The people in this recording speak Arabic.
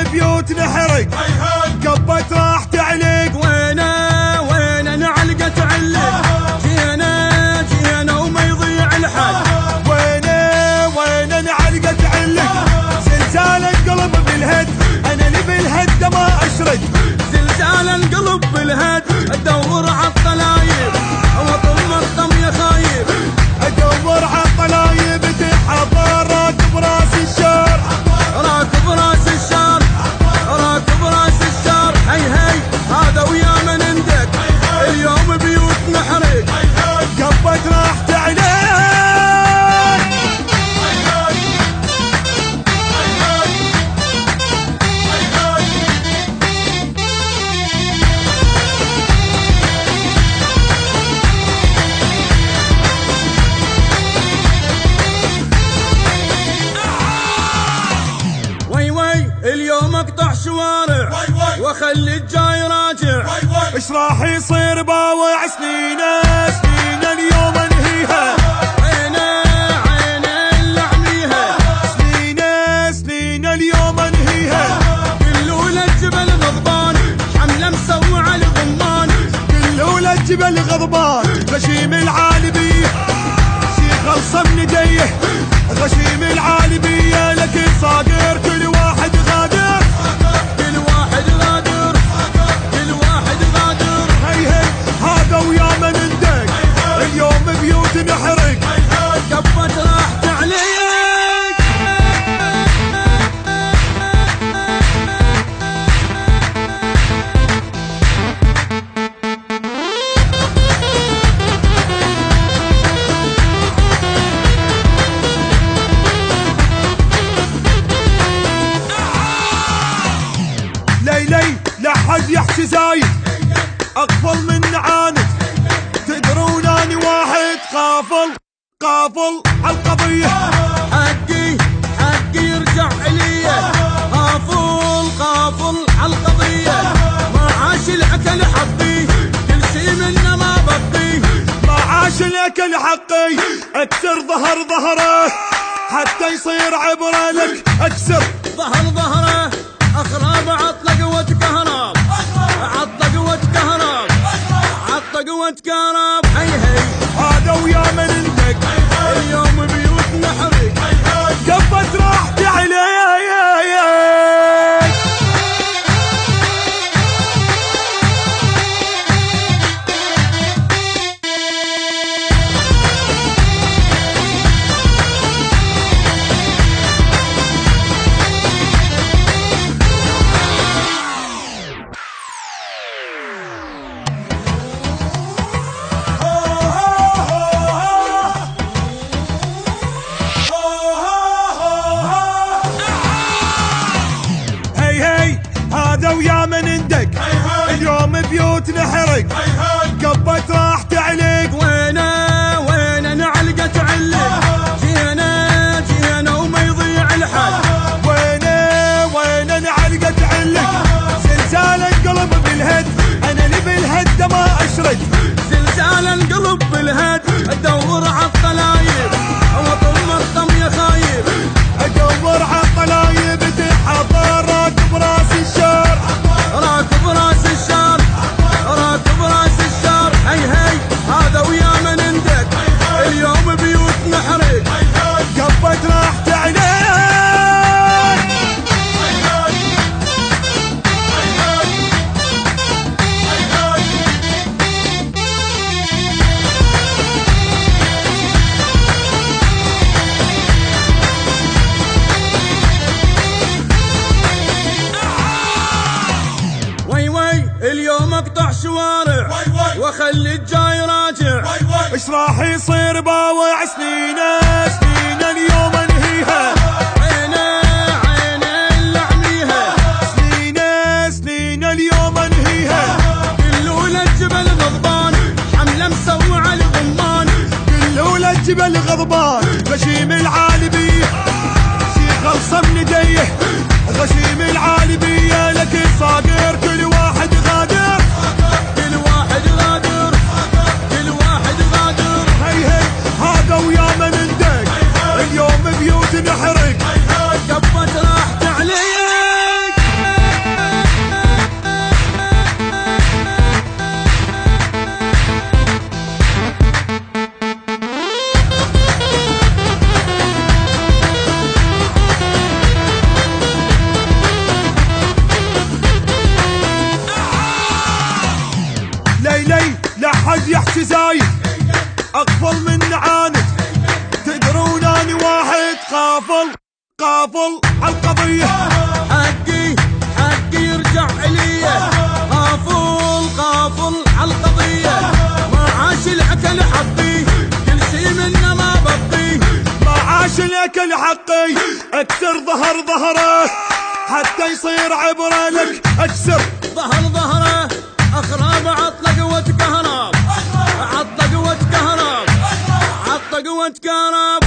اليوم بيوت نحرق قبت راح تعلق. وين نعلقة تعلق جينا وما يضيع الحل. وين نعلقة تعلق زلزال القلب بالهد انا اللي بالهد ما اشرد. زلزال القلب بالهد ادور عالطلايب واطم الطم يا خايب. ادور عالطلايب تتحضر راكب راس الشار. راكب راس الشار راكب راس الشار. هي هذا ويا من عندك اليوم بيوت نحرق قبت راح تعلق. اليوم اقطع شوارع واخلي الجاي راجع. ايش راح يصير باوع سنين اليوم انهيها. عين اللي اعميها سنين اليوم انهيها. كلولا الجبل غضبان حمله مسوعه الغمان. كلولا الجبل غضبان غشيم العالبيه شي خلصه من يديه. غشيم العالبيه لك صاقر كل واحد غادر. كل واحد غادر كل واحد غادر. هي هذا ويا من ندق اليوم بيوت نحرق قبت راح تعلق. ليلي لا حد يحكي زايد اقفل من عاند. تدرون اني واحد قافل عالقضيه. حقي يرجع عليا. قافل عالقضيه. ما عاش الاكل حقي كل شي منه ما بقي. ما عاش الاكل حقي اكسر ظهره حتى يصير عبره لك. اكسر ظهره اخراب عطلق وتكهرب. عطلق وتكهرب عطلق وتكهرب. هي هذا ويا من ندق اليوم بيوت نحرق قبت راح تعلق. هذا ويا من ندق اليوم بيوت نحرق قبت راح تعلق. وين نعلقة تعلق جينا وما يضيع الحل. وين نعلقة تعلق زلزال القلب بالهد انا اللي بالهد ما اشرد. زلزال القلب بالهد ادور عالطلايب واطم الطم يا خايب. ادور عالطلايب تتحضر راكب راس الشار. راكب راس الشار راكب راس الشار. هي هذا ويا من عندك اليوم بيوت نحرق قبت راح تعلق. اليوم اقطع شوارع واخلي الجاي راجع. ايش راح يصير باوع سنين اليوم انهيها. عين اللي اعميها سنين اليوم انهيها. كلولا الجبل غضبان حمله مسوعه الغمان. كلولا الجبل غضبان غشيم العالبيه شي خلصه من يديه. غشيم العالبيه لك صاقر كل واحد غادر. كل واحد غادر كل واحد غادر. هي هذا ويا من ندق اغفل من عاند تدرون اني واحد قافل عالقضية. حقي يرجع علي، قافل عالقضية، ما عاش الاكل حقي كل شي منه ما بقي. ما عاش الاكل حقي اكسر ظهره حتى يصير عبرة لك اكسر ظهره اخراب عطلق وتكهرب، عطلق وتكهرب، عطلق وتكهرب.